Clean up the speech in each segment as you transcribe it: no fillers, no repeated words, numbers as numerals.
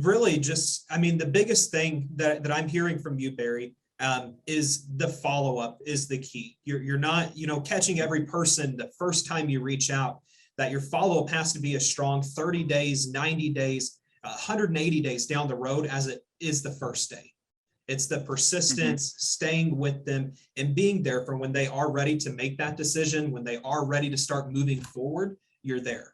really just, I mean, the biggest thing that I'm hearing from you, Bary, is the follow-up is the key. You're not, catching every person the first time you reach out, that your follow-up has to be a strong 30 days, 90 days, 180 days down the road as it is the first day. It's the persistence, staying with them and being there for when they are ready to make that decision, when they are ready to start moving forward, you're there.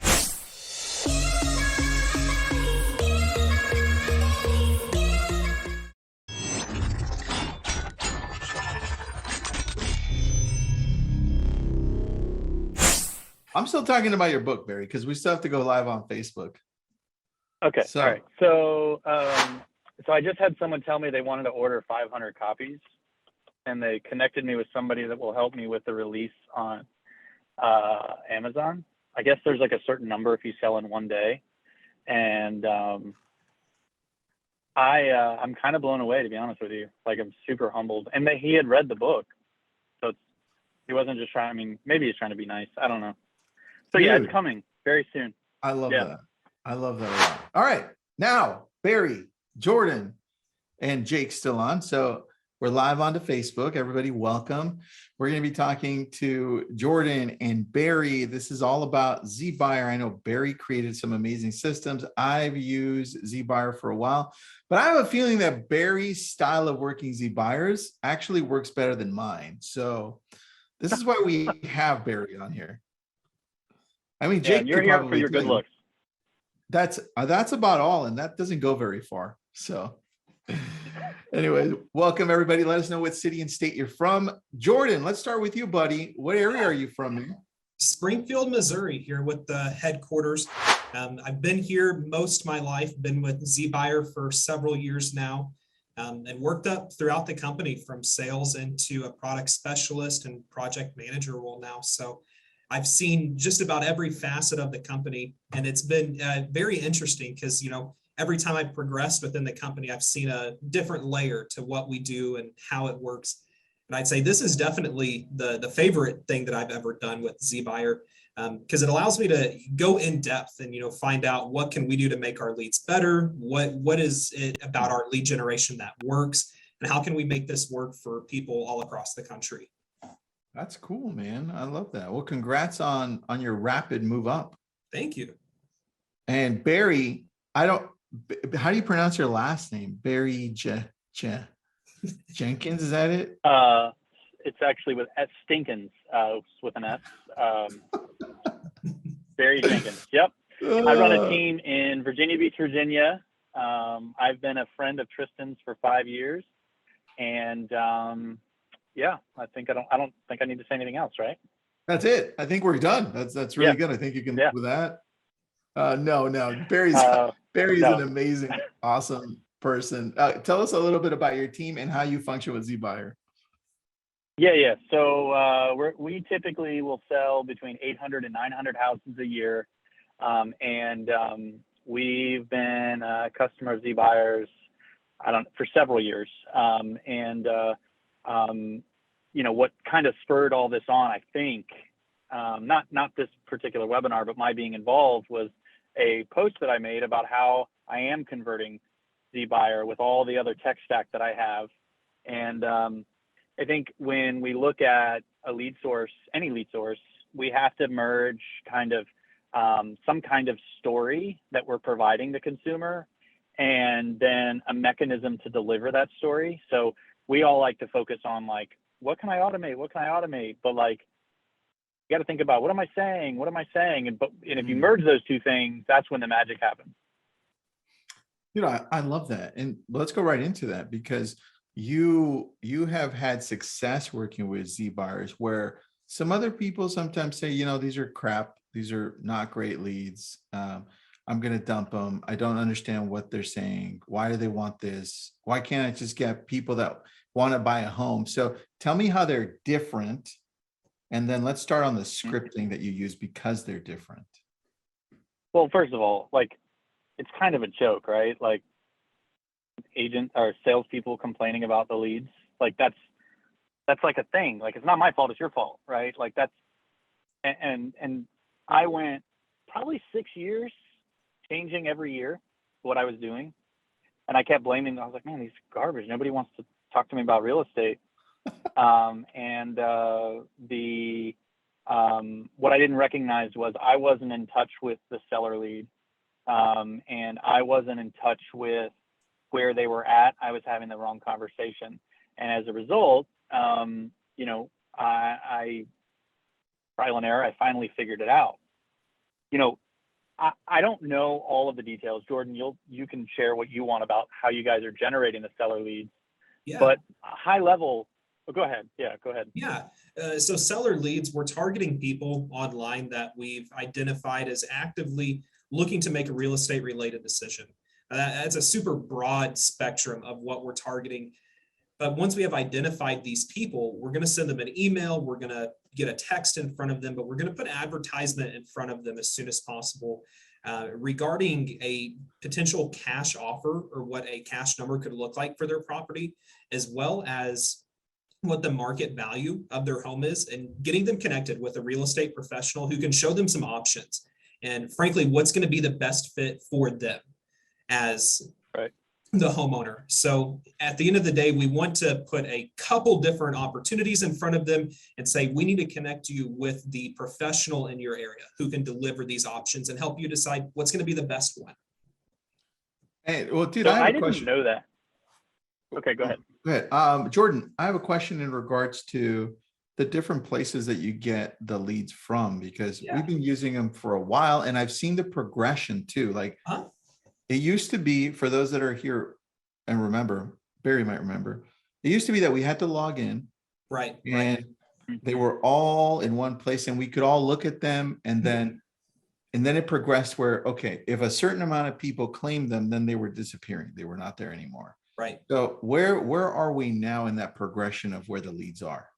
I'm still talking about your book, Bary, because we still have to go live on Facebook. Okay. All right. So I just had someone tell me they wanted to order 500 copies, and they connected me with somebody that will help me with the release on Amazon. I guess there's like a certain number if you sell in one day. And I'm kind of blown away, to be honest with you. Like, I'm super humbled. And he had read the book. So he wasn't just trying, I mean, maybe he's trying to be nice. I don't know. So yeah, it's coming very soon. I love that. I love that a lot. All right. Now, Bary, Jordan, and Jake still on. So we're live onto Facebook. Everybody, welcome. We're going to be talking to Jordan and Bary. This is all about zBuyer. I know Bary created some amazing systems. I've used zBuyer for a while, but I have a feeling that Bary's style of working zBuyers actually works better than mine. So this is why we have Bary on here. I mean, Jake, you're here for your good looks. That's about all, and that doesn't go very far. So anyway, welcome everybody. Let us know what city and state you're from. Jordan, let's start with you, buddy. What area are you from, man? Springfield, Missouri, here with the headquarters. I've been here most of my life, been with zBuyer for several years now, and worked up throughout the company from sales into a product specialist and project manager role now. So I've seen just about every facet of the company, and it's been very interesting because, every time I've progressed within the company, I've seen a different layer to what we do and how it works. And I'd say this is definitely the favorite thing that I've ever done with zBuyer, because it allows me to go in depth and, find out what can we do to make our leads better? What is it about our lead generation that works? And how can we make this work for people all across the country? That's cool, man. I love that. Well, congrats on your rapid move up. Thank you. And Bary, how do you pronounce your last name? Bary Jenkins, is that it? It's actually with Stinkins, with an S. Bary Jenkins. Yep. I run a team in Virginia Beach, Virginia. I've been a friend of Tristan's for 5 years, and yeah, I don't think I need to say anything else, right? That's it. I think we're done. That's really good. I think you can do with that. No, Bary's an amazing, awesome person. Tell us a little bit about your team and how you function with zBuyer. Yeah. So we typically will sell between 800 and 900 houses a year, and we've been a customer of zBuyers for several years, what kind of spurred all this on, I think, not this particular webinar, but my being involved, was a post that I made about how I am converting zBuyer with all the other tech stack that I have. And I think when we look at a lead source, any lead source, we have to merge kind of some kind of story that we're providing the consumer, and then a mechanism to deliver that story. So we all like to focus on, like, what can I automate? But, like, you got to think about, what am I saying? And if you merge those two things, that's when the magic happens. I love that. And let's go right into that, because you have had success working with zBuyers, where some other people sometimes say, these are crap. These are not great leads. I'm going to dump them. I don't understand what they're saying. Why do they want this? Why can't I just get people that want to buy a home? So tell me how they're different. And then let's start on the scripting that you use because they're different. Well, first of all, like, it's kind of a joke, right? Like, agent or salespeople complaining about the leads. Like, that's like a thing. Like, it's not my fault, it's your fault, right? Like, that's, and I went probably 6 years changing every year what I was doing. And I kept blaming them. I was like, man, these are garbage. Nobody wants to talk to me about real estate. What I didn't recognize was I wasn't in touch with the seller lead. And I wasn't in touch with where they were at. I was having the wrong conversation. And as a result, you know, I trial and error, I finally figured it out. You know, I don't know all of the details. Jordan, you can share what you want about how you guys are generating the seller leads. Yeah. But high level, go ahead. Yeah, go ahead. Yeah. So seller leads, we're targeting people online that we've identified as actively looking to make a real estate related decision. That's a super broad spectrum of what we're targeting. But once we have identified these people, we're going to send them an email. We're going to get a text in front of them, but we're going to put advertisement in front of them as soon as possible regarding a potential cash offer or what a cash number could look like for their property, as well as what the market value of their home is, and getting them connected with a real estate professional who can show them some options. And frankly, what's going to be the best fit for them as the homeowner. So at the end of the day, we want to put a couple different opportunities in front of them and say, we need to connect you with the professional in your area who can deliver these options and help you decide what's going to be the best one. Hey, well, dude, So I have I a didn't question. know that. Okay, go ahead. Go ahead. Jordan, I have a question in regards to the different places that you get the leads from, because we've been using them for a while and I've seen the progression too. Like it used to be, for those that are here and remember, Barry might remember, it used to be that we had to log in. Right. And they were all in one place and we could all look at them, and then it progressed where, okay, if a certain amount of people claimed them, then they were disappearing. They were not there anymore. Right. So where are we now in that progression of where the leads are?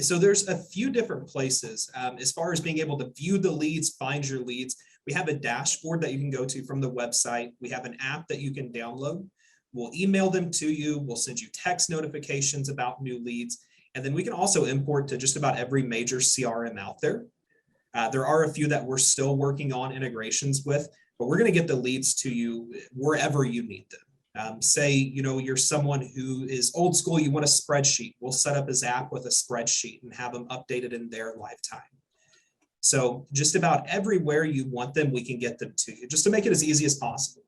So there's a few different places as far as being able to view the leads, find your leads. We have a dashboard that you can go to from the website. We have an app that you can download. We'll email them to you. We'll send you text notifications about new leads. And then we can also import to just about every major CRM out there. There are a few that we're still working on integrations with, but we're going to get the leads to you wherever you need them. Say, you know, you're someone who is old school, you want a spreadsheet. We'll set up his app with a spreadsheet and have them updated in their lifetime. So just about everywhere you want them, we can get them to you, just to make it as easy as possible.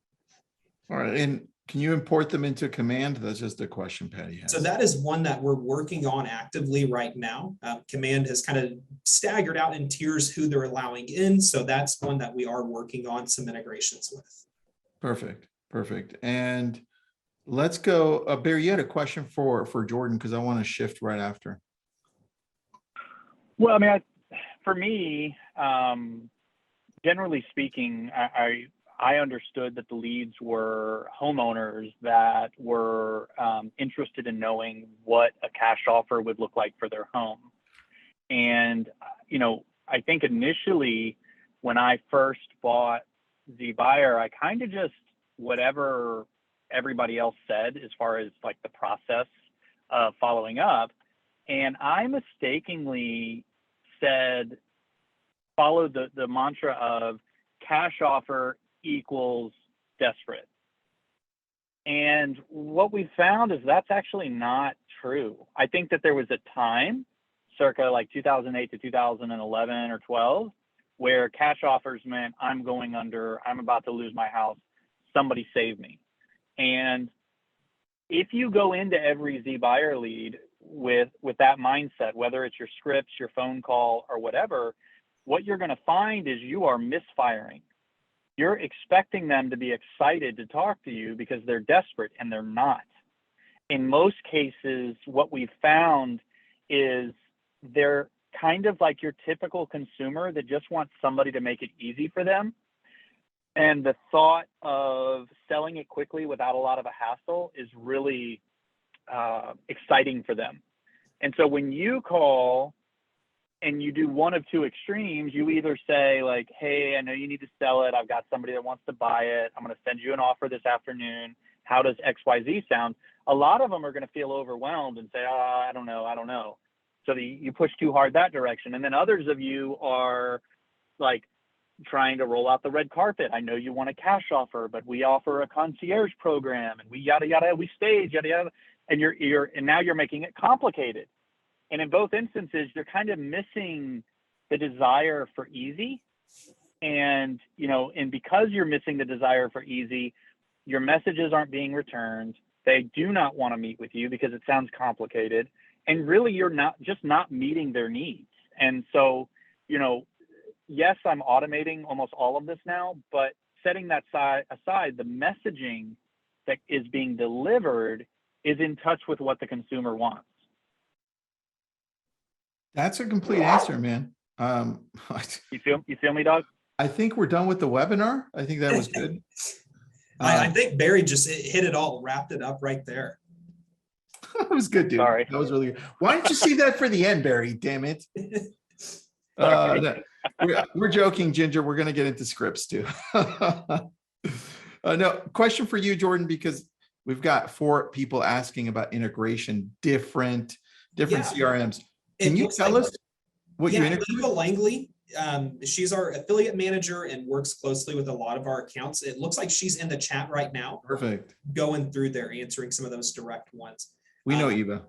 All right. And can you import them into Command? That's just a question Patty has. So that is one that we're working on actively right now. Command has kind of staggered out in tiers who they're allowing in. So that's one that we are working on some integrations with. Perfect. Perfect. And let's go. Barry, you had a question for Jordan, because I want to shift right after. Well, I mean, for me, generally speaking, I understood that the leads were homeowners that were interested in knowing what a cash offer would look like for their home. And, you know, I think initially when I first bought zBuyer, I kind of just, whatever everybody else said as far as like the process of following up. And I mistakenly followed the mantra of cash offer equals desperate. And what we found is that's actually not true. I think that there was a time, circa like 2008 to 2011 or 12, where cash offers meant I'm going under, I'm about to lose my house, somebody save me. And if you go into every zBuyer lead with that mindset, whether it's your scripts, your phone call, or whatever, what you're going to find is you are misfiring. You're expecting them to be excited to talk to you because they're desperate, and they're not. In most cases, what we've found is they're kind of like your typical consumer that just wants somebody to make it easy for them. And the thought of selling it quickly without a lot of a hassle is really exciting for them. And so when you call and you do one of two extremes, you either say like, hey, I know you need to sell it. I've got somebody that wants to buy it. I'm going to send you an offer this afternoon. How does XYZ sound? A lot of them are going to feel overwhelmed and say, oh, I don't know. So you push too hard that direction. And then others of you are like, trying to roll out the red carpet. I know you want a cash offer, but we offer a concierge program, and we yada yada, we stage yada yada, and and now you're making it complicated. And in both instances, you're kind of missing the desire for easy. And and because you're missing the desire for easy, your messages aren't being returned. They do not want to meet with you because it sounds complicated, and really you're not meeting their needs. And so, yes, I'm automating almost all of this now, but setting that aside, the messaging that is being delivered is in touch with what the consumer wants. That's a complete answer, man. You feel me, dog? I think we're done with the webinar. I think that was good. I think Bary just hit it all, wrapped it up right there. That was good, dude. Sorry. That was really good. Why didn't you see that for the end, Bary? Damn it. No, we're joking, Ginger. We're going to get into scripts too. No, question for you, Jordan, because we've got 4 people asking about integration, different CRMs. Can you tell us what you integrate? Eva Langley, she's our affiliate manager and works closely with a lot of our accounts. It looks like she's in the chat right now. Perfect. Going through there, answering some of those direct ones. We know Eva.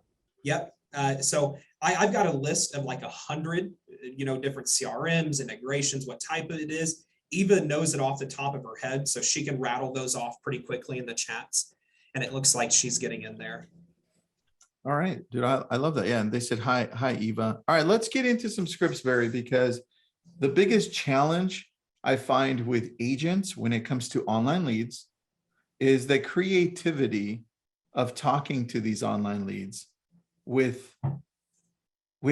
Yep. So I've got a list of like 100, different CRMs, integrations, what type of it is. Eva knows it off the top of her head, so she can rattle those off pretty quickly in the chats. And it looks like she's getting in there. All right, dude, I love that. Yeah, and they said, hi, Eva. All right, let's get into some scripts, Bary, because the biggest challenge I find with agents when it comes to online leads is the creativity of talking to these online leads with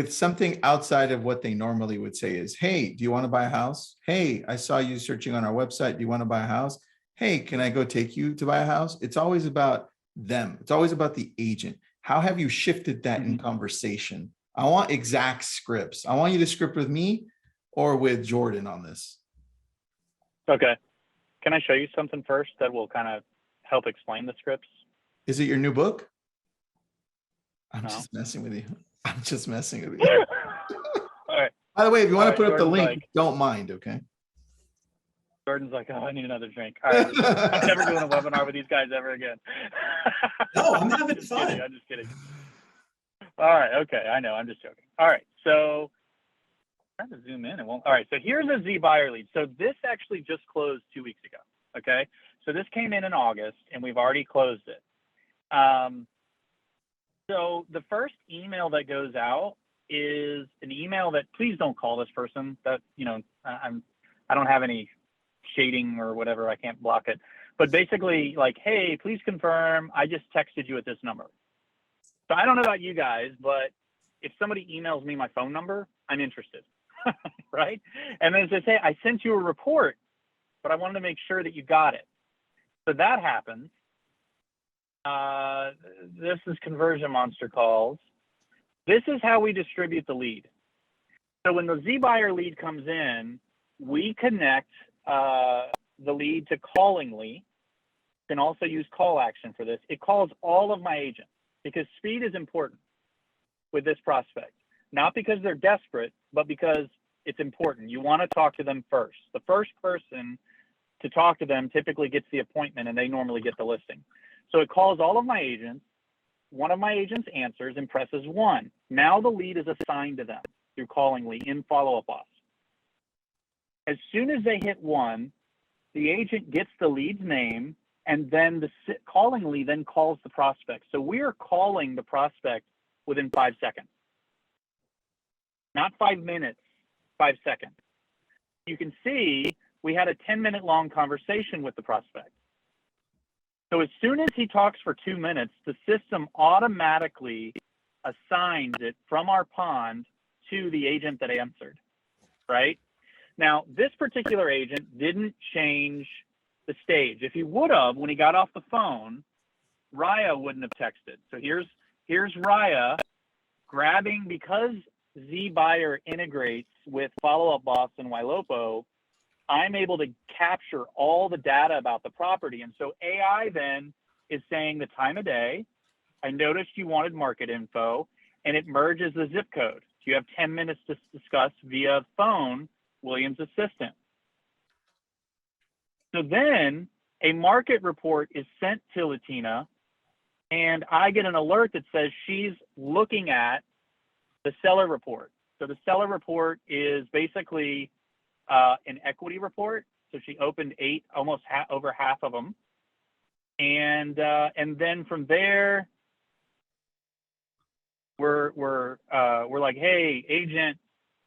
something outside of what they normally would say is, hey, do you want to buy a house? Hey, I saw you searching on our website. Do you want to buy a house? Hey, can I go take you to buy a house? It's always about them. It's always about the agent. How have you shifted that in conversation? I want exact scripts. I want you to script with me or with Jordan on this. Okay. Can I show you something first that will kind of help explain the scripts? Is it your new book? I'm No. just messing with you. I'm just messing with you. All right. By the way, if you want to put up the Jordan's link, like, don't mind, okay? Jordan's like, oh, I need another drink. All right. I'm never doing a webinar with these guys ever again. No, I'm having fun. I'm just kidding. All right. Okay. I know. I'm just joking. All right. So I'm trying to zoom in. All right. So here's a zBuyer lead. So this actually just closed 2 weeks ago. Okay. So this came in August and we've already closed it. So the first email that goes out is an email that, please don't call this person. That, I don't have any shading or whatever. I can't block it. But basically like, hey, please confirm. I just texted you at this number. So I don't know about you guys, but if somebody emails me my phone number, I'm interested, right? And then it says, hey, I sent you a report, but I wanted to make sure that you got it. So that happens. This is Conversion Monster calls. This is how we distribute the lead. So when the zBuyer lead comes in, we connect the lead to Callingly. You can also use call action for this. It calls all of my agents because speed is important with this prospect. Not because they're desperate, but because it's important. You want to talk to them first. The first person to talk to them typically gets the appointment and they normally get the listing. So it calls all of my agents. One of my agents answers and presses 1. Now the lead is assigned to them through Callingly in Follow Up Boss. As soon as they hit 1, the agent gets the lead's name and then the Callingly then calls the prospect. So we are calling the prospect within 5 seconds. Not 5 minutes, 5 seconds. You can see we had a 10-minute long conversation with the prospect. So as soon as he talks for 2 minutes, the system automatically assigns it from our pond to the agent that answered, right? Now, this particular agent didn't change the stage. If he would have, when he got off the phone, Raya wouldn't have texted. So here's Raya grabbing, because zBuyer integrates with Follow Up Boss and Ylopo, I'm able to capture all the data about the property. And so AI then is saying the time of day. I noticed you wanted market info, and it merges the zip code. You have 10 minutes to discuss via phone Williams Assistant. So then a market report is sent to Latina, and I get an alert that says she's looking at the seller report. So the seller report is basically an equity report. So she opened 8, almost over half of them. And then from there, we're like, hey, agent,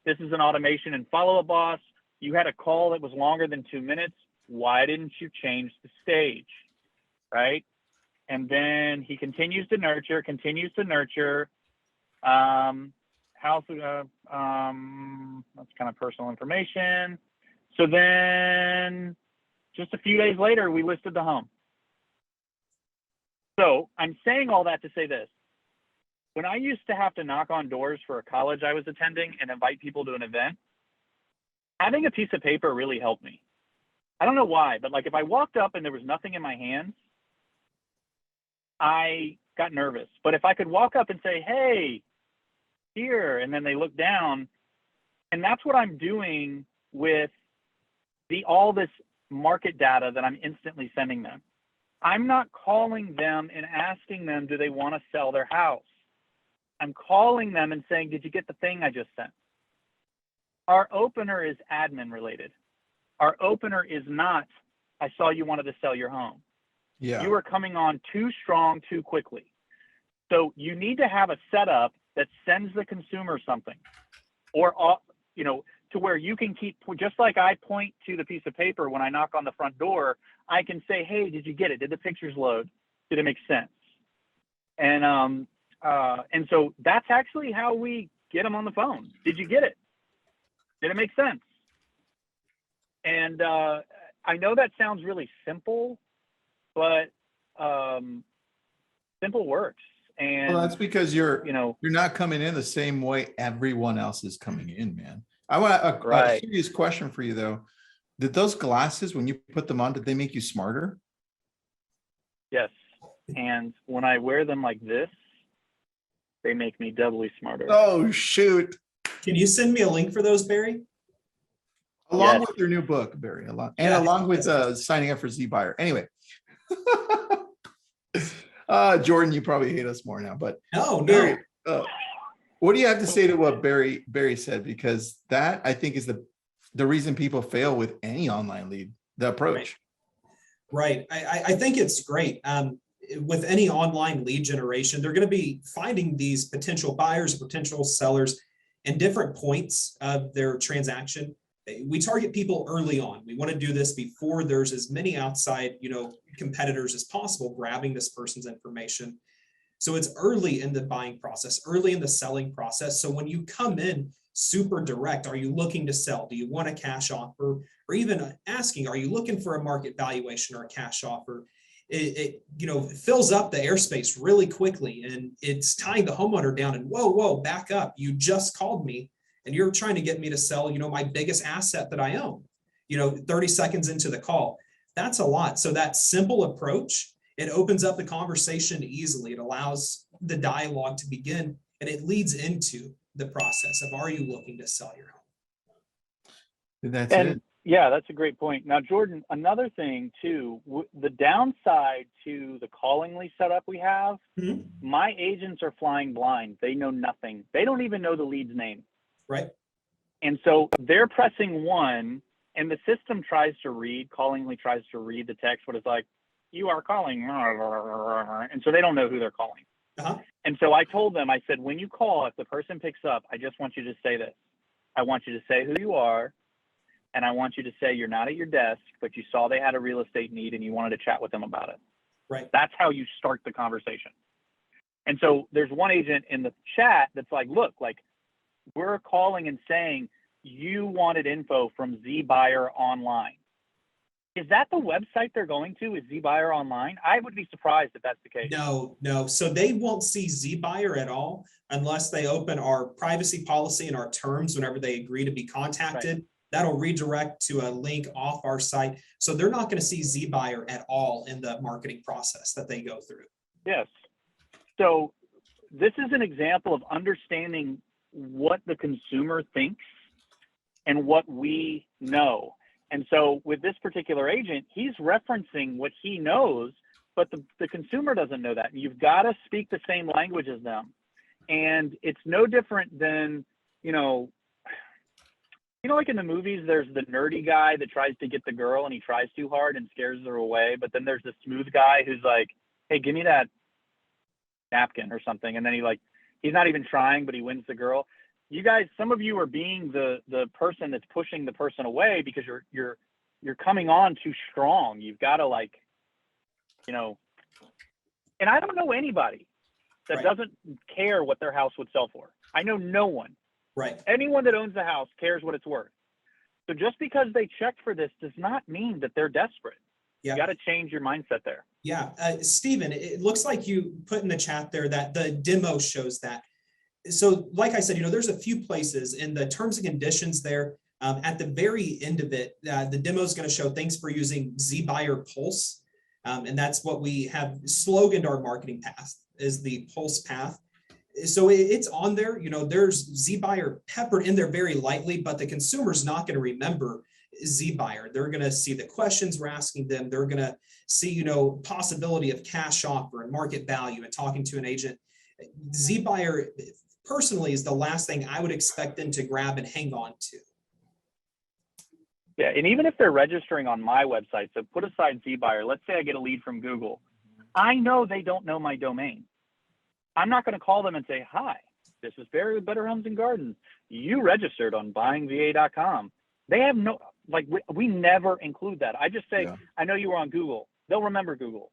this is an automation and follow-up boss. You had a call that was longer than 2 minutes. Why didn't you change the stage, right? And then he continues to nurture. House, that's kind of personal information. So then just a few days later, we listed the home. So I'm saying all that to say this. When I used to have to knock on doors for a college I was attending and invite people to an event, having a piece of paper really helped me. I don't know why, but like if I walked up and there was nothing in my hands, I got nervous. But if I could walk up and say, hey, here, and then they look down, and that's what I'm doing with all this market data that I'm instantly sending them. I'm not calling them and asking them, do they want to sell their house? I'm calling them and saying, did you get the thing I just sent? Our opener is admin related. Our opener is not, I saw you wanted to sell your home. Yeah. You are coming on too strong, too quickly. So you need to have a setup that sends the consumer something, or, you know, to where you can keep, just like I point to the piece of paper when I knock on the front door, I can say, hey, did you get it? Did the pictures load? Did it make sense? And so that's actually how we get them on the phone. Did you get it? Did it make sense? And I know that sounds really simple, but simple works. And well, that's because you're you know, not coming in the same way everyone else is coming in, man. I want a Right. serious question for you though. Did those glasses, when you put them on, did they make you smarter? Yes. And when I wear them like this, they make me doubly smarter. Oh, shoot. Can you send me a link for those, Barry? Along Yes. with your new book, Barry, along with signing up for zBuyer. Anyway. Jordan, you probably hate us more now, but No. Barry, what do you have to say to what Barry said? Because that, I think, is the reason people fail with any online lead, the approach. Right. I think it's great. With any online lead generation, they're going to be finding these potential buyers, potential sellers in different points of their transaction. We target people early on. We want to do this before there's as many outside, competitors as possible grabbing this person's information. So it's early in the buying process, early in the selling process. So when you come in super direct, are you looking to sell? Do you want a cash offer? Or even asking, are you looking for a market valuation or a cash offer? It fills up the airspace really quickly, and it's tying the homeowner down and whoa, back up. You just called me and you're trying to get me to sell, my biggest asset that I own, 30 seconds into the call. That's a lot. So that simple approach, it opens up the conversation easily. It allows the dialogue to begin, and it leads into the process of, are you looking to sell your home? That's it. Yeah, that's a great point. Now, Jordan, another thing too, the downside to the Callingly setup we have, my agents are flying blind. They know nothing. They don't even know the lead's name. Right. And so they're pressing 1, and the system Callingly tries to read the text, but it's like, you are calling. And so they don't know who they're calling. Uh-huh. And so I told them, I said, when you call, if the person picks up, I just want you to say this. I want you to say who you are. And I want you to say you're not at your desk, but you saw they had a real estate need and you wanted to chat with them about it. Right. That's how you start the conversation. And so there's one agent in the chat that's like, look, like we're calling and saying you wanted info from zBuyer Online. Is that the website they're going to? Is zBuyer Online? I would be surprised if that's the case. No. So they won't see zBuyer at all unless they open our privacy policy and our terms whenever they agree to be contacted. Right. That'll redirect to a link off our site. So they're not going to see zBuyer at all in the marketing process that they go through. Yes. So this is an example of understanding what the consumer thinks and what we know. And so with this particular agent, he's referencing what he knows, but the consumer doesn't know that. And you've got to speak the same language as them. And it's no different than, like in the movies, there's the nerdy guy that tries to get the girl and he tries too hard and scares her away. But then there's the smooth guy who's like, hey, give me that napkin or something. And then he's not even trying, but he wins the girl. You guys, some of you are being the person that's pushing the person away because you're coming on too strong. You've got to and I don't know anybody that Right. doesn't care what their house would sell for. I know no one. Right. Anyone that owns a house cares what it's worth. So just because they checked for this does not mean that they're desperate. Yeah. You got to change your mindset there. Yeah. Stephen, it looks like you put in the chat there that the demo shows that. So like I said, there's a few places in the terms and conditions there. At the very end of it, the demo is going to show thanks for using zBuyer Pulse. And that's what we have sloganed our marketing path is the Pulse path. So it's on there, there's zBuyer peppered in there very lightly, but the consumer's not going to remember zBuyer. They're going to see the questions we're asking them. They're going to see, possibility of cash offer and market value and talking to an agent. zBuyer personally is the last thing I would expect them to grab and hang on to. Yeah, and even if they're registering on my website, so put aside zBuyer, let's say I get a lead from Google. I know they don't know my domain. I'm not going to call them and say, hi, this is Bary with Better Homes and Gardens. You registered on buyingva.com. They have no, we never include that. I just say, I know you were on Google. They'll remember Google.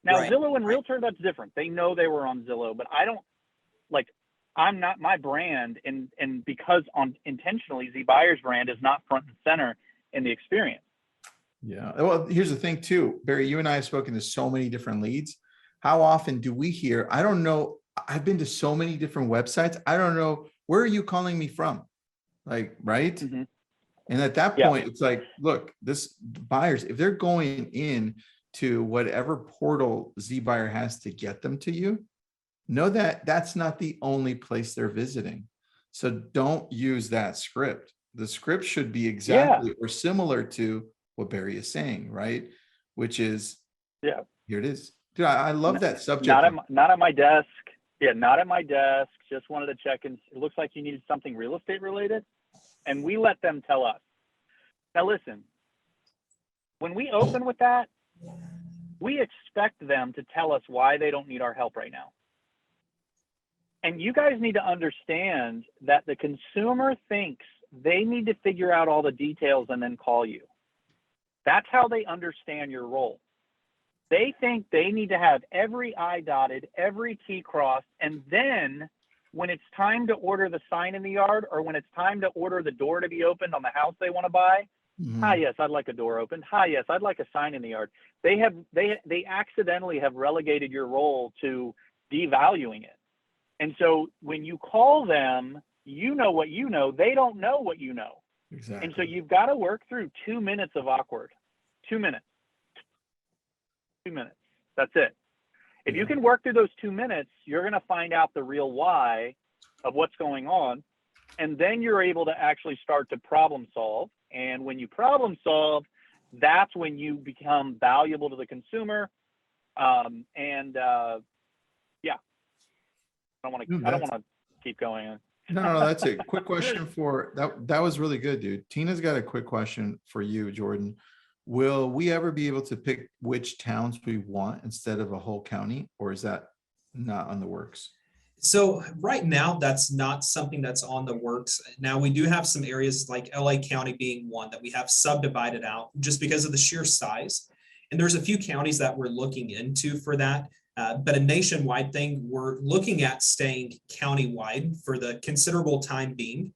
Now, Right. Zillow and Realtor, that's different. They know they were on Zillow, but I don't, I'm not my brand. And because intentionally, zBuyer's brand is not front and center in the experience. Yeah. Well, here's the thing too, Bary, you and I have spoken to so many different leads. How often do we hear, I don't know, I've been to so many different websites. I don't know, where are you calling me from? Right? Mm-hmm. And at that point, it's like, look, this buyers, if they're going in to whatever portal zBuyer has to get them to you, know that that's not the only place they're visiting. So don't use that script. The script should be exactly or similar to what Bary is saying, right? Which is, here it is. Dude, I love that subject. Not at my desk. Yeah, not at my desk. Just wanted to check in. It looks like you needed something real estate related. And we let them tell us. Now listen, when we open with that, we expect them to tell us why they don't need our help right now. And you guys need to understand that the consumer thinks they need to figure out all the details and then call you. That's how they understand your role. They think they need to have every I dotted, every T crossed, and then when it's time to order the sign in the yard or when it's time to order the door to be opened on the house they want to buy, hi, yes, I'd like a door opened. Hi, yes, I'd like a sign in the yard. They accidentally have relegated your role to devaluing it. And so when you call them, you know what you know. They don't know what you know. Exactly. And so you've got to work through 2 minutes of awkward. 2 minutes. 2 minutes. That's it. If you can work through those 2 minutes, you're going to find out the real why of what's going on. And then you're able to actually start to problem solve. And when you problem solve, that's when you become valuable to the consumer. I don't want to keep going. No, that's it. Quick question for that. That was really good, dude. Tina's got a quick question for you, Jordan. Will we ever be able to pick which towns we want instead of a whole county, or is that not on the works? So right now, that's not something that's on the works. Now, we do have some areas like LA County being one that we have subdivided out just because of the sheer size. And there's a few counties that we're looking into for that. But a nationwide thing, we're looking at staying county-wide for the considerable time being.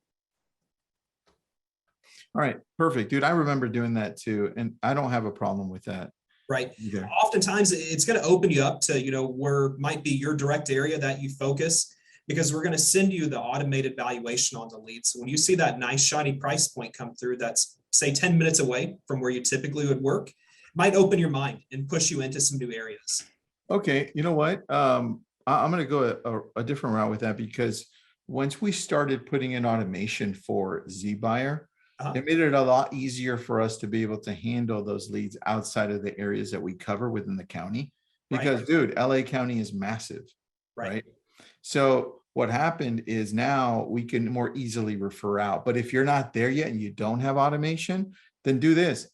All right, perfect, dude. I remember doing that too, and I don't have a problem with that. Right. Okay. Oftentimes, it's going to open you up to, where might be your direct area that you focus, because we're going to send you the automated valuation on the lead. So when you see that nice shiny price point come through, that's say 10 minutes away from where you typically would work, might open your mind and push you into some new areas. Okay, you know what? I'm going to go a different route with that, because once we started putting in automation for zBuyer, It made it a lot easier for us to be able to handle those leads outside of the areas that we cover within the county. Because, dude, LA County is massive, right? So what happened is now we can more easily refer out. But if you're not there yet and you don't have automation, then do this.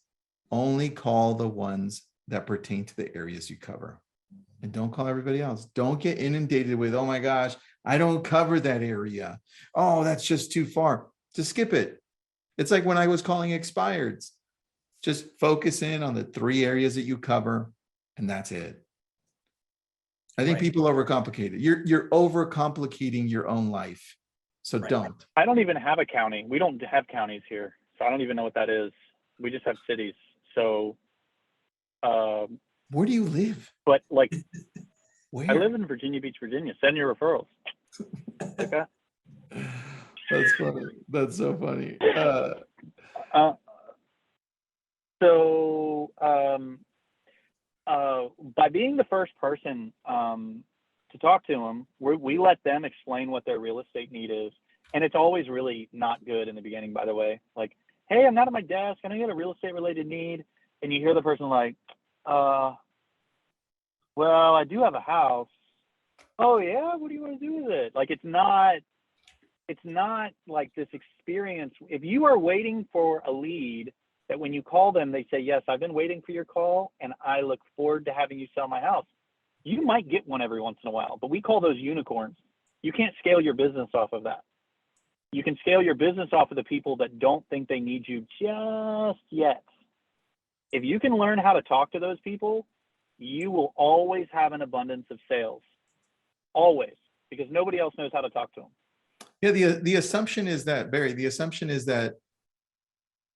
Only call the ones that pertain to the areas you cover. And don't call everybody else. Don't get inundated with, oh my gosh, I don't cover that area. Oh, that's just too far. Just skip it. It's like when I was calling expireds. Just focus in on the 3 areas that you cover, and that's it. I think people overcomplicate it. You're overcomplicating your own life. So don't. I don't even have a county. We don't have counties here. So I don't even know what that is. We just have cities. So where do you live? But like where? I live in Virginia Beach, Virginia. Send your referrals. Okay. That's funny. That's so funny. By being the first person to talk to them, we let them explain what their real estate need is. And it's always really not good in the beginning, by the way. Like, hey, I'm not at my desk. Can I get a real estate related need? And you hear the person like, well, I do have a house. Oh yeah, what do you want to do with it? Like, it's not like this experience. If you are waiting for a lead that when you call them, they say, yes, I've been waiting for your call and I look forward to having you sell my house. You might get one every once in a while, but we call those unicorns. You can't scale your business off of that. You can scale your business off of the people that don't think they need you just yet. If you can learn how to talk to those people, you will always have an abundance of sales. Always, because nobody else knows how to talk to them. Yeah, the assumption is that, Barry, the assumption is that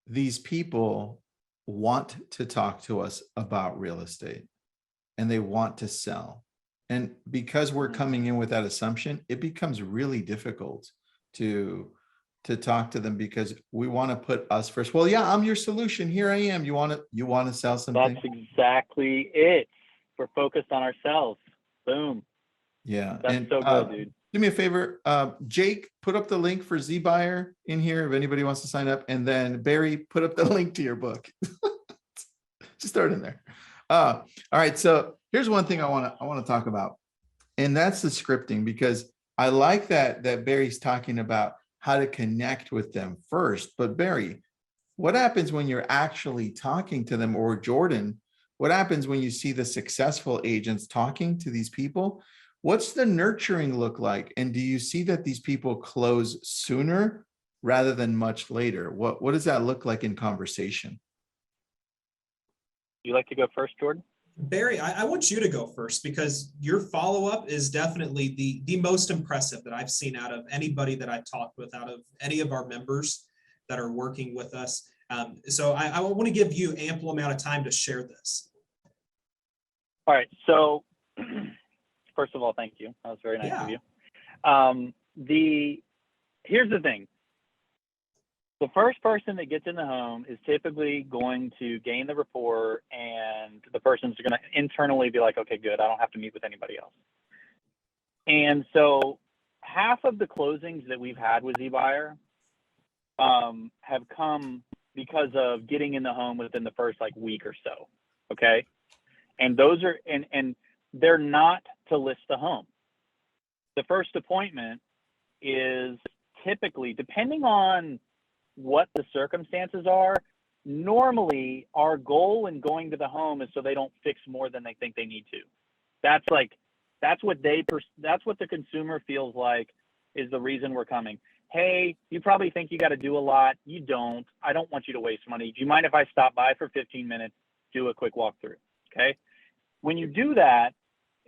these people want to talk to us about real estate and they want to sell. And because we're coming in with that assumption, it becomes really difficult to talk to them because we want to put us first. Well, yeah, I'm your solution. Here I am. You want to sell something? That's exactly it. We're focused on ourselves. Boom. Yeah. That's so good, dude. Do me a favor, Jake, put up the link for zBuyer in here if anybody wants to sign up. And then Bary, put up the link to your book. Just start in there. All right. So here's one thing I want to talk about. And that's the scripting, because I like that Bary's talking about how to connect with them first. But Bary, what happens when you're actually talking to them? Or Jordan, what happens when you see the successful agents talking to these people? What's the nurturing look like? And do you see that these people close sooner rather than much later? What does that look like in conversation? You like to go first, Jordan? Bary, I want you to go first, because your follow-up is definitely the most impressive that I've seen out of anybody that I've talked with, out of any of our members that are working with us. So I want to give you ample amount of time to share this. All right. So first of all, thank you. That was very nice of you. Here's the thing. The first person that gets in the home is typically going to gain the rapport, and the person's going to internally be like, okay, good. I don't have to meet with anybody else. And so half of the closings that we've had with zBuyer have come because of getting in the home within the first week or so. Okay. And those are, and they're not to list the home. The first appointment is typically, depending on what the circumstances are, normally our goal in going to the home is so they don't fix more than they think they need to. That's what the consumer feels like is the reason we're coming. Hey, you probably think you got to do a lot. You don't. I don't want you to waste money. Do you mind if I stop by for 15 minutes, do a quick walkthrough? Okay. When you do that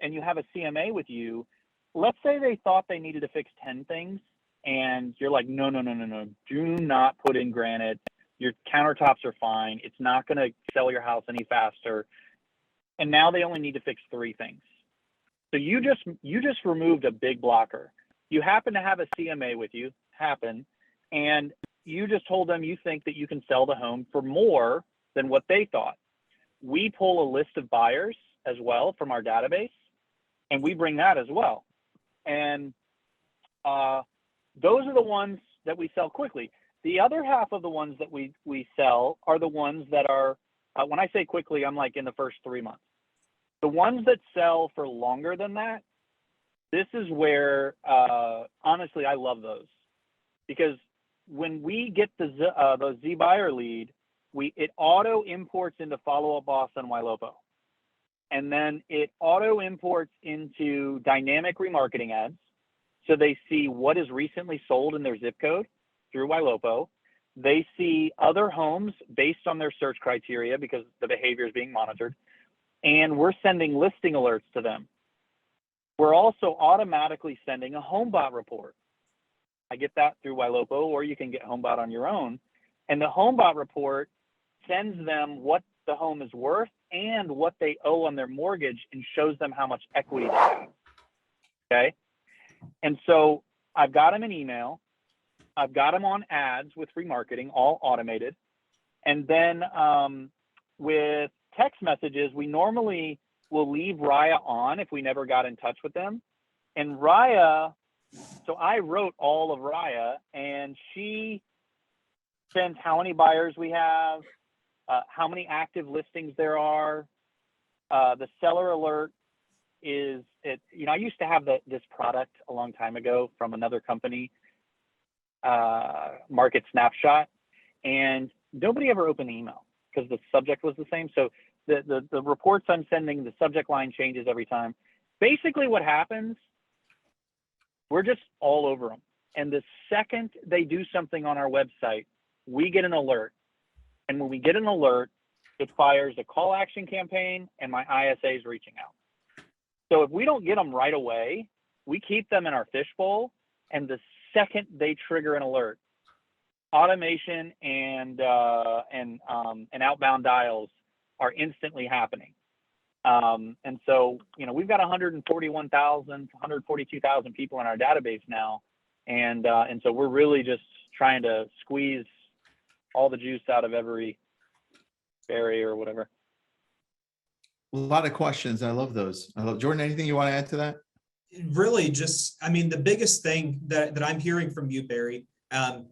and you have a CMA with you, let's say they thought they needed to fix 10 things. And you're like, no, do not put in granite. Your countertops are fine. It's not going to sell your house any faster. And now they only need to fix 3 things. So you just removed a big blocker. You happen to have a CMA with you, and you just told them you think that you can sell the home for more than what they thought. We pull a list of buyers as well from our database, and we bring that as well. And those are the ones that we sell quickly. The other half of the ones that we sell are the ones that are, when I say quickly, I'm like in the first 3 months. The ones that sell for longer than that, this is where, honestly, I love those. Because when we get the zBuyer lead, it auto imports into Follow Up Boss and Ylopo. And then it auto imports into dynamic remarketing ads. So they see what is recently sold in their zip code through Ylopo. They see other homes based on their search criteria because the behavior is being monitored. And we're sending listing alerts to them. We're also automatically sending a HomeBot report. I get that through Ylopo, or you can get HomeBot on your own. And the HomeBot report sends them what the home is worth and what they owe on their mortgage and shows them how much equity they have. Okay. And so I've got them in email. I've got them on ads with remarketing, all automated. And then with text messages, we normally will leave Raya on if we never got in touch with them. And Raya, so I wrote all of Raya, and she sends how many buyers we have, how many active listings there are. The seller alert is, I used to have this product a long time ago from another company, Market Snapshot, and nobody ever opened the email because the subject was the same. So the reports I'm sending, the subject line changes every time. Basically what happens, we're just all over them. And the second they do something on our website, we get an alert. And when we get an alert, it fires a call action campaign and my ISA is reaching out. So if we don't get them right away, we keep them in our fishbowl. And the second they trigger an alert, automation and outbound dials are instantly happening. And so, we've got 142,000 people in our database now. And so we're really just trying to squeeze all the juice out of every Bary or whatever. A lot of questions. I love those. Jordan, anything you want to add to that? Really just, the biggest thing that I'm hearing from you, Bary,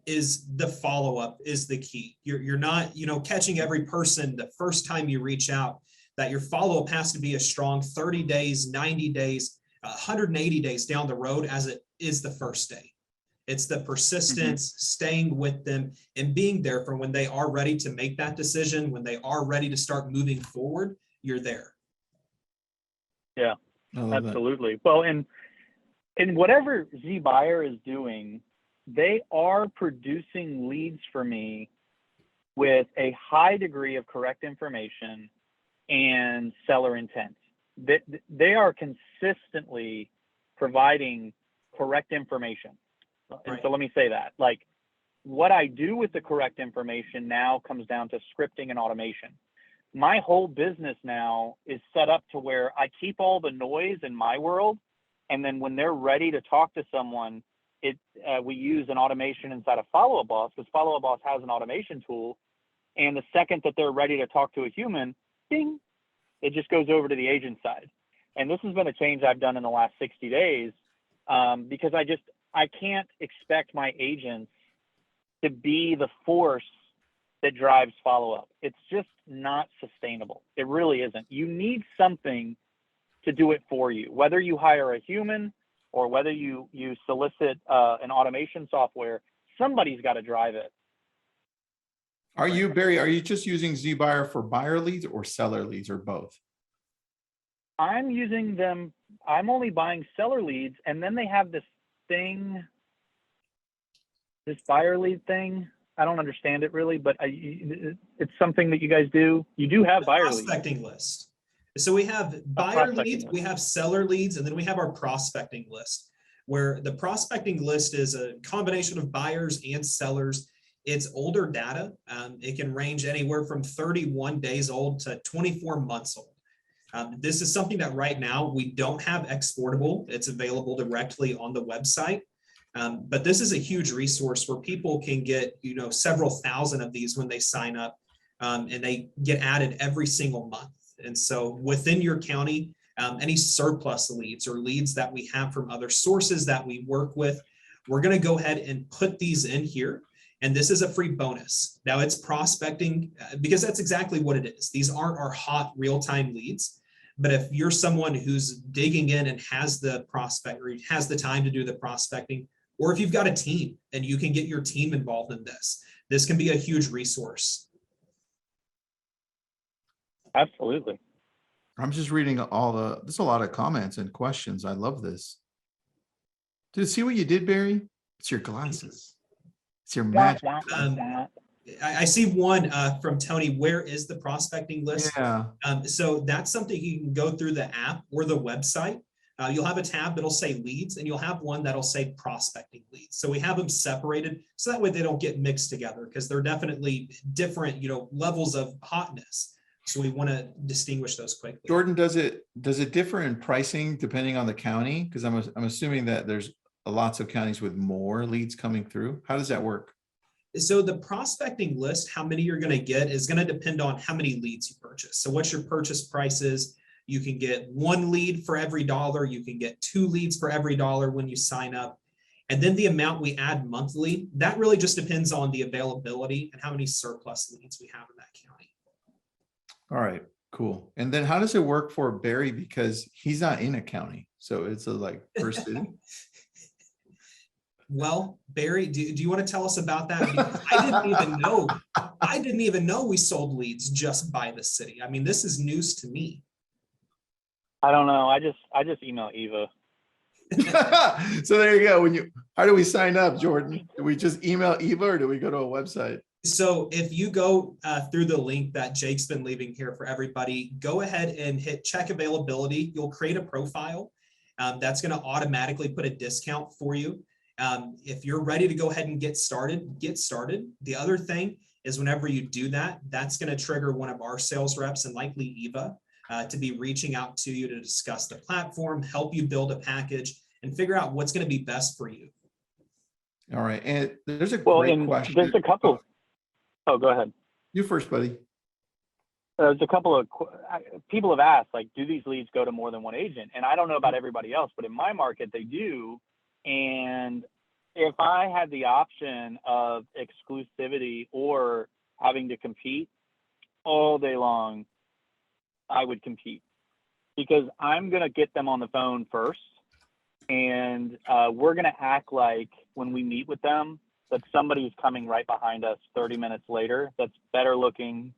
is the follow-up is the key. You're not, catching every person the first time you reach out, that your follow-up has to be a strong 30 days, 90 days, 180 days down the road as it is the first day. It's the persistence, staying with them and being there for when they are ready to make that decision, when they are ready to start moving forward, you're there. Yeah, absolutely. Well, and whatever zBuyer is doing, they are producing leads for me with a high degree of correct information and seller intent. They are consistently providing correct information. And right. So let me say that, like, what I do with the correct information now comes down to scripting and automation. My whole business now is set up to where I keep all the noise in my world. And then when they're ready to talk to someone, we use an automation inside of Follow Up Boss, because Follow Up Boss has an automation tool. And the second that they're ready to talk to a human, ding, it just goes over to the agent side. And this has been a change I've done in the last 60 days because I can't expect my agents to be the force that drives follow-up. It's just not sustainable. It really isn't. You need something to do it for you, whether you hire a human or whether you solicit an automation software. Somebody's got to drive it. Are you, Bary, are you just using zBuyer for buyer leads or seller leads, or both? I'm using them. I'm only buying seller leads, and then they have this thing, this buyer lead thing. I don't understand it really, but it's something that you guys do. You do have buyer leads. Prospecting list. So we have buyer leads, we have seller leads, and then we have our prospecting list, where the prospecting list is a combination of buyers and sellers. It's older data. It can range anywhere from 31 days old to 24 months old. This is something that right now we don't have exportable. It's available directly on the website. But this is a huge resource where people can get, several thousand of these when they sign up, and they get added every single month. And so within your county, any surplus leads or leads that we have from other sources that we work with, we're going to go ahead and put these in here. And this is a free bonus. Now it's prospecting because that's exactly what it is. These aren't our hot real-time leads. But if you're someone who's digging in and has the prospect or has the time to do the prospecting, or if you've got a team and you can get your team involved in this, this can be a huge resource. Absolutely. I'm just reading there's a lot of comments and questions. I love this. Dude, see what you did, Barry? It's your glasses. It's your magic. I see one from Tony. Where is the prospecting list? Yeah. So that's something you can go through the app or the website. You'll have a tab that'll say leads, and you'll have one that'll say prospecting leads. So we have them separated so that way they don't get mixed together, because they're definitely different, levels of hotness. So we want to distinguish those quickly. Jordan, does it differ in pricing depending on the county? Because I'm assuming that there's lots of counties with more leads coming through. How does that work? So the prospecting list, how many you're going to get, is going to depend on how many leads you purchase. So what your purchase price is. You can get 1 lead for every $1. You can get 2 leads for every $1 when you sign up. And then the amount we add monthly, that really just depends on the availability and how many surplus leads we have in that county. All right, cool. And then how does it work for Bary? Because he's not in a county. So it's first city. Well, Bary, do you want to tell us about that? Because I didn't even know we sold leads just by the city. I mean, this is news to me. I don't know. I just email Eva. So there you go. How do we sign up, Jordan? Do we just email Eva, or do we go to a website? So if you go through the link that Jake's been leaving here for everybody, go ahead and hit check availability. You'll create a profile. That's going to automatically put a discount for you. If you're ready to go ahead and get started, get started. The other thing is whenever you do that, that's going to trigger one of our sales reps, and likely Eva, to be reaching out to you to discuss the platform, help you build a package, and figure out what's going to be best for you. All right. And there's a great question. There's a couple. Oh, go ahead. You first, buddy. There's a couple of people have asked, do these leads go to more than one agent? And I don't know about everybody else, but in my market, they do. And if I had the option of exclusivity or having to compete all day long, I would compete, because I'm going to get them on the phone first. And we're going to act like when we meet with them that somebody's coming right behind us 30 minutes later that's better looking,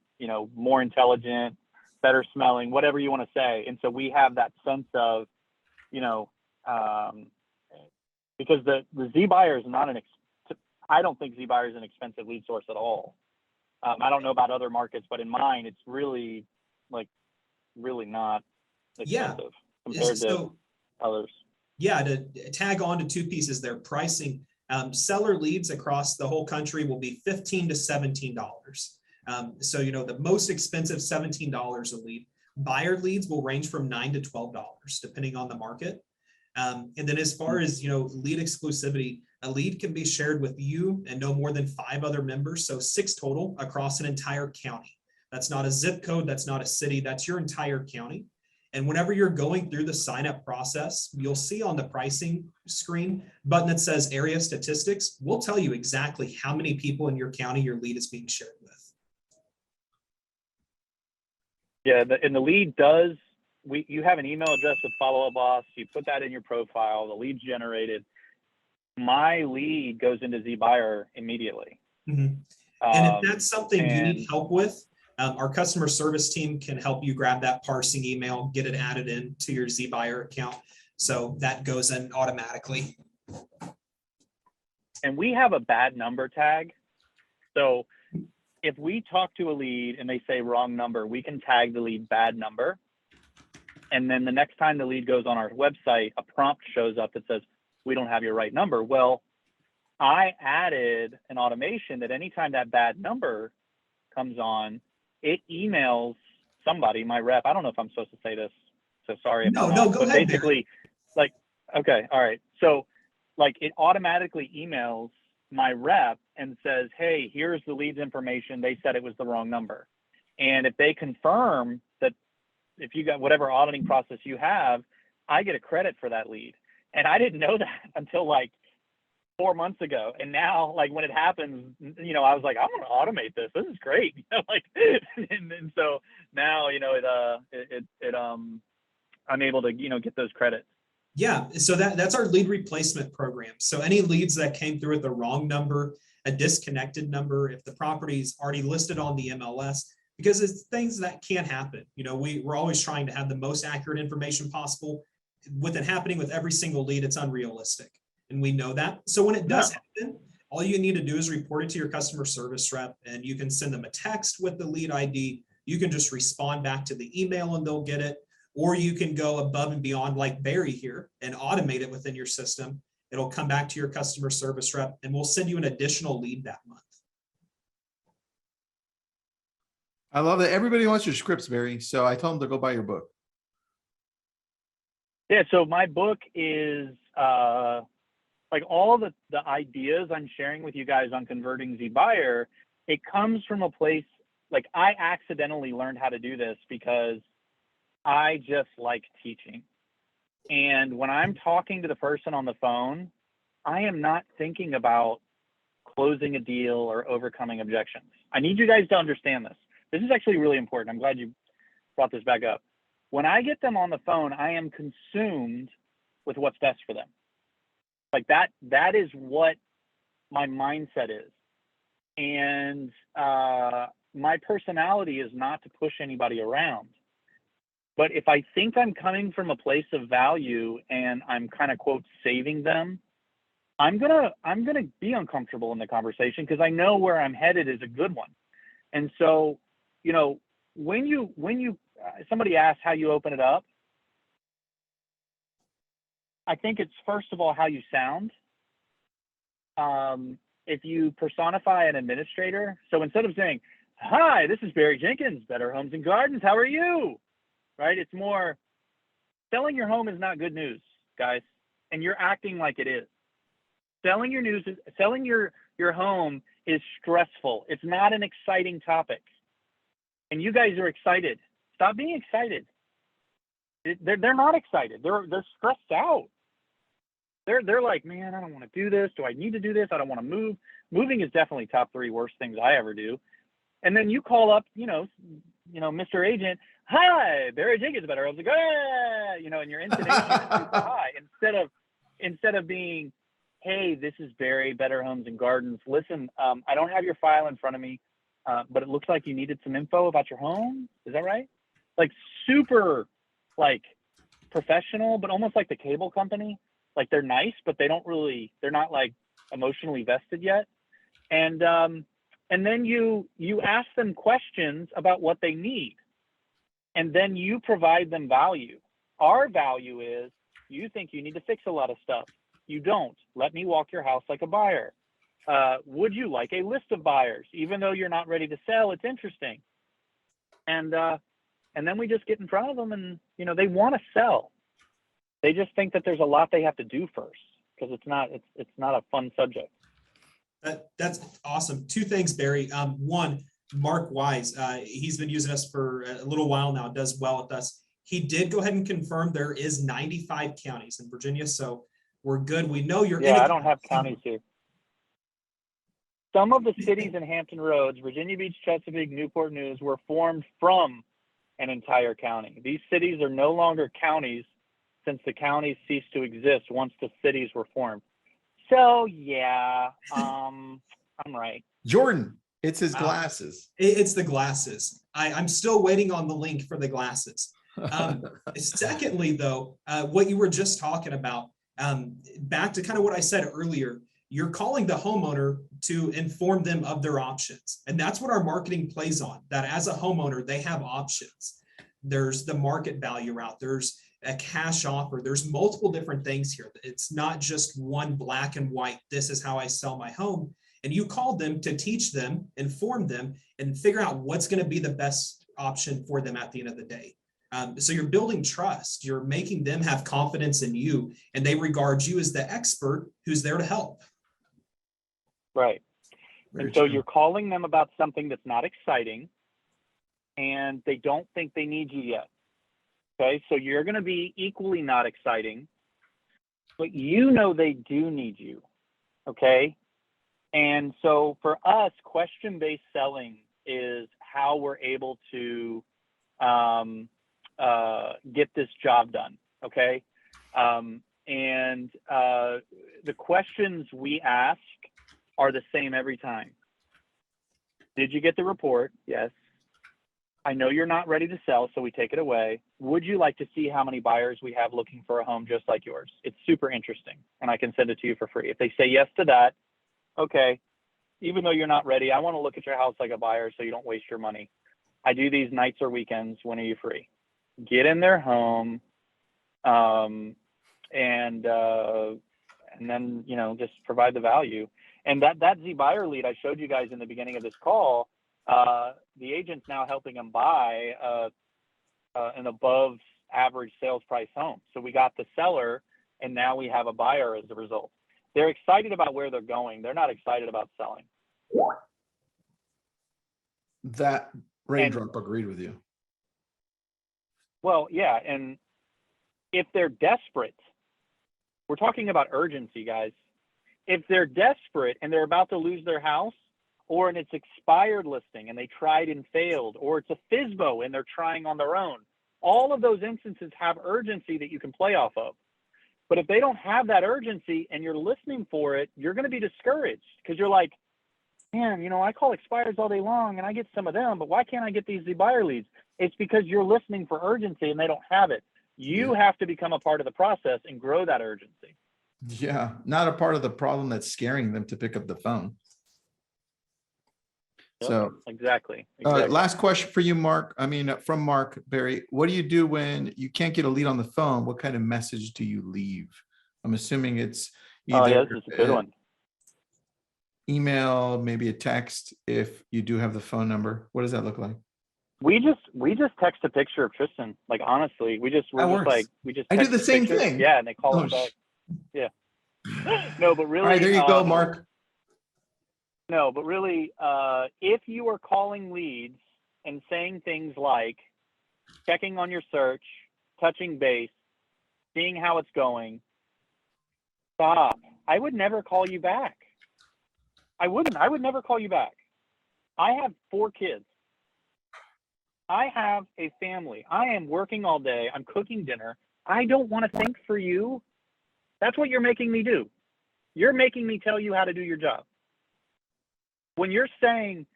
more intelligent, better smelling, whatever you want to say. And so we have that sense of, because the zBuyer is not I don't think zBuyer is an expensive lead source at all. I don't know about other markets, but in mine, it's really not expensive compared to others. Yeah, to tag on to 2 pieces there, pricing. Seller leads across the whole country will be $15 to $17. So, the most expensive $17 a lead. Buyer leads will range from $9 to $12, depending on the market. And then as far as, lead exclusivity, a lead can be shared with you and no more than 5 other members. So 6 total across an entire county. That's not a zip code. That's not a city. That's your entire county. And whenever you're going through the sign up process, you'll see on the pricing screen button that says area statistics. We'll tell you exactly how many people in your county your lead is being shared with. Yeah, and the lead does, you have an email address with follow-up boss. You put that in your profile, the lead's generated. My lead goes into zBuyer immediately. Mm-hmm. And if that's something you need help with, our customer service team can help you grab that parsing email, get it added into your zBuyer account. So that goes in automatically. And we have a bad number tag. So if we talk to a lead and they say wrong number, we can tag the lead bad number. And then the next time the lead goes on our website, a prompt shows up that says, we don't have your right number. Well, I added an automation that anytime that bad number comes on, it emails somebody, my rep. I don't know if I'm supposed to say this, so sorry. No, go ahead. Basically, okay, all right. So, it automatically emails my rep and says, hey, here's the lead's information. They said it was the wrong number. And if they confirm that, if you got whatever auditing process you have, I get a credit for that lead. And I didn't know that until 4 months ago. And now, like, when it happens, you know, I was like, I'm going to automate this. This is great. You know, like, and so now, you know, I'm able to, you know, get those credits. Yeah, so that's our lead replacement program. So any leads that came through with the wrong number, a disconnected number, if the property's already listed on the MLS, because it's things that can happen. You know, we're always trying to have the most accurate information possible. With it happening with every single lead, it's unrealistic. And we know that. So when it does happen, all you need to do is report it to your customer service rep, and you can send them a text with the lead ID. You can just respond back to the email and they'll get it. Or you can go above and beyond like Bary here and automate it within your system. It'll come back to your customer service rep and we'll send you an additional lead that month. I love that. Everybody wants your scripts, Bary. So I told them to go buy your book. Yeah, so my book is like all the ideas I'm sharing with you guys on converting zBuyer. It comes from a place, like, I accidentally learned how to do this because I just like teaching. And when I'm talking to the person on the phone, I am not thinking about closing a deal or overcoming objections. I need you guys to understand this. This is actually really important. I'm glad you brought this back up. When I get them on the phone, I am consumed with what's best for them. Like that is what my mindset is. And my personality is not to push anybody around. But if I think I'm coming from a place of value and I'm kind of, quote, saving them, I'm gonna be uncomfortable in the conversation because I know where I'm headed is a good one. And so, you know, when you somebody asks how you open it up, I think it's first of all how you sound. If you personify an administrator, so instead of saying, "Hi, this is Barry Jenkins, Better Homes and Gardens. How are you?" Right? It's more, selling your home is not good news, guys, and you're acting like it is. Selling your home is stressful. It's not an exciting topic. And you guys are excited. Stop being excited. They're not excited. They're stressed out. They're like, man, I don't want to do this. Do I need to do this? I don't want to move. Moving is definitely top 3 worst things I ever do. And then you call up, you know, Mr. Agent, "Hi, Barry Jenkins, Better Homes and Gardens," you know, and your intonation is super high instead of being, "Hey, this is Bary, Better Homes and Gardens. Listen, I don't have your file in front of me, but it looks like you needed some info about your home. Is that right?" Like super, like professional, but almost like the cable company. Like they're nice, but they're not like emotionally vested yet. And then you ask them questions about what they need. And then you provide them value. Our value is, you think you need to fix a lot of stuff. You don't. Let me walk your house like a buyer. Would you like a list of buyers? Even though you're not ready to sell, it's interesting. And then we just get in front of them and, you know, they want to sell. They just think that there's a lot they have to do first because it's not a fun subject. That's awesome. 2 things, Bary. One, Mark Wise, he's been using us for a little while now, does well with us. He did go ahead and confirm there is 95 counties in Virginia, so we're good. We know you're in. Yeah, I don't have counties here. Some of the cities in Hampton Roads, Virginia Beach, Chesapeake, Newport News, were formed from an entire county. These cities are no longer counties since the counties ceased to exist once the cities were formed. So yeah, I'm right. Jordan, it's his glasses. It's the glasses. I'm still waiting on the link for the glasses. Secondly, though, what you were just talking about, back to kind of what I said earlier, you're calling the homeowner to inform them of their options. And that's what our marketing plays on, that as a homeowner, they have options. There's the market value route. There's a cash offer. There's multiple different things here. It's not just one black and white. This is how I sell my home. And you called them to teach them, inform them, and figure out what's going to be the best option for them at the end of the day. So you're building trust. You're making them have confidence in you, and they regard you as the expert who's there to help. Right. Very and so true. You're calling them about something that's not exciting, and they don't think they need you yet. Okay, so you're going to be equally not exciting, but you know they do need you. Okay. And so for us, question-based selling is how we're able to get this job done. Okay. And the questions we ask are the same every time. Did you get the report? Yes. I know you're not ready to sell, so we take it away. Would you like to see how many buyers we have looking for a home just like yours? It's super interesting, and I can send it to you for free. If they say yes to that, okay, even though you're not ready, I want to look at your house like a buyer so you don't waste your money. I do these nights or weekends. When are you free? Get in their home, and then, you know, just provide the value. And that zBuyer lead I showed you guys in the beginning of this call, the agent's now helping them buy an above average sales price home. So we got the seller, and now we have a buyer as a result. They're excited about where they're going. They're not excited about selling. That raindrop agreed with you. Well, yeah. And if they're desperate, we're talking about urgency, guys. If they're desperate and they're about to lose their house, or it's expired listing and they tried and failed, or it's a FSBO and they're trying on their own, all of those instances have urgency that you can play off of. But if they don't have that urgency and you're listening for it, you're going to be discouraged, because you're like, man, you know, I call expireds all day long and I get some of them, but why can't I get these zBuyer leads? It's because you're listening for urgency and they don't have it. You have to become a part of the process and grow that urgency. Yeah, not a part of the problem that's scaring them to pick up the phone. Yep, So exactly. Last question for you, Mark. I mean, from Mark, Bary, what do you do when you can't get a lead on the phone? What kind of message do you leave? I'm assuming it's either this is a good one. Email, maybe a text if you do have the phone number. What does that look like? We just text a picture of Tristan. Like, honestly, we just I do the same thing. Yeah, and they call us back. Yeah. No, but really. All right, there you go, Mark. No, but really, if you are calling leads and saying things like checking on your search, touching base, seeing how it's going, stop. I would never call you back. I would never call you back. I have 4 kids. I have a family. I am working all day. I'm cooking dinner. I don't want to think for you. That's what you're making me do. You're making me tell you how to do your job. When you're saying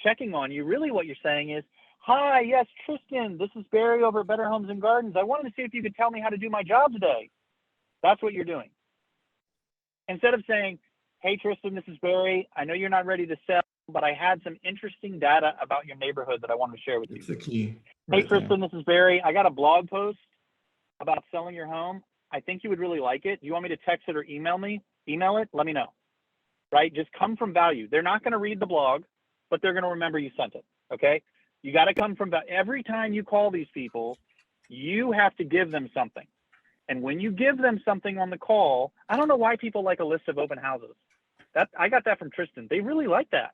checking on you, really what you're saying is, hi, yes, Tristan, this is Bary over at Better Homes and Gardens. I wanted to see if you could tell me how to do my job today. That's what you're doing. Instead of saying, hey, Tristan, this is Bary. I know you're not ready to sell, but I had some interesting data about your neighborhood that I wanted to share with you. That's the key. Hey, Tristan, this is Bary. I got a blog post about selling your home. I think you would really like it. Do you want me to text it or email me? Email it. Let me know. Right? Just come from value. They're not going to read the blog, but they're going to remember you sent it. Okay? You got to come from value. Every time you call these people, you have to give them something. And when you give them something on the call, I don't know why people like a list of open houses. I got that from Tristan. They really like that.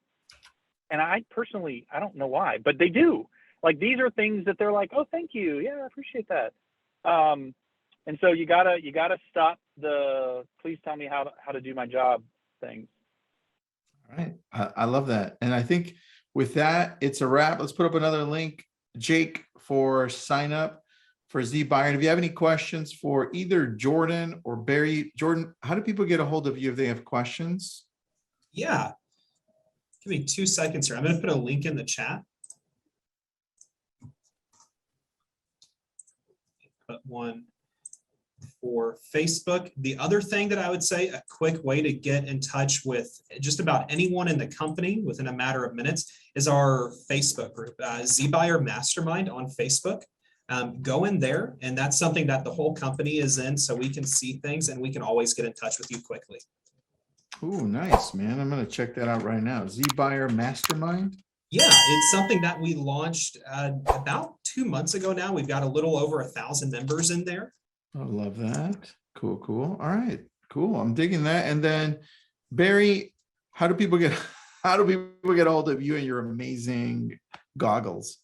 And I personally, I don't know why, but they do. Like, these are things that they're like, oh, thank you. Yeah, I appreciate that. And so you gotta stop the please tell me how to do my job things. All right. I love that. And I think with that, it's a wrap. Let's put up another link, Jake, for sign up for zBuyer. And if you have any questions for either Jordan or Bary, Jordan, how do people get a hold of you if they have questions? Yeah. Give me 2 seconds here. I'm going to put a link in the chat. Put one for Facebook. The other thing that I would say, a quick way to get in touch with just about anyone in the company within a matter of minutes, is our Facebook group, zBuyer Mastermind on Facebook. Go in there, and that's something that the whole company is in, so we can see things and we can always get in touch with you quickly. Oh, nice, man. I'm going to check that out right now. zBuyer Mastermind. Yeah, it's something that we launched about 2 months ago now. We've got a little over 1,000 members in there. I love that. Cool, cool. All right, cool. I'm digging that. And then, Bary, how do people get a hold of you and your amazing goggles?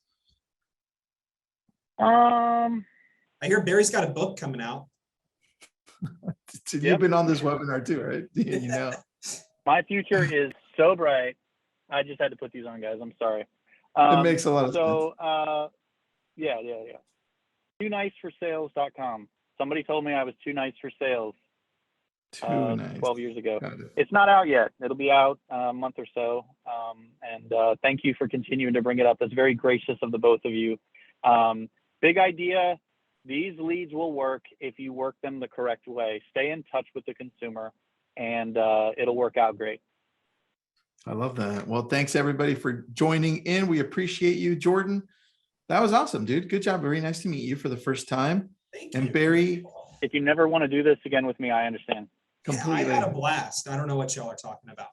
I hear Bary's got a book coming out. You've been on this webinar too, right? You know. My future is so bright. I just had to put these on, guys. I'm sorry. It makes a lot of sense. So, yeah. TooNiceForSales.com. Somebody told me I was too nice for sales. Too nice. 12 years ago. Got it. It's not out yet. It'll be out a month or so. And thank you for continuing to bring it up. That's very gracious of the both of you. Big idea. These leads will work if you work them the correct way. Stay in touch with the consumer, and it'll work out great. I love that. Well, thanks everybody for joining in. We appreciate you, Jordan. That was awesome, dude. Good job. Very nice to meet you for the first time. Thank And you. Barry, If you never want to do this again with me, I understand. completely. Yeah, I had a blast. I don't know what y'all are talking about.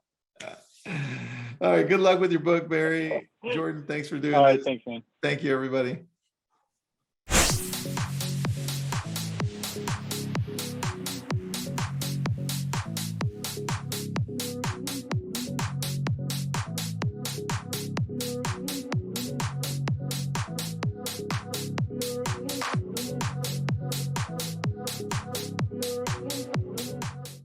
All right. Good luck with your book, Barry. Jordan, thanks for doing All right, this. thanks, man. Thank you, everybody.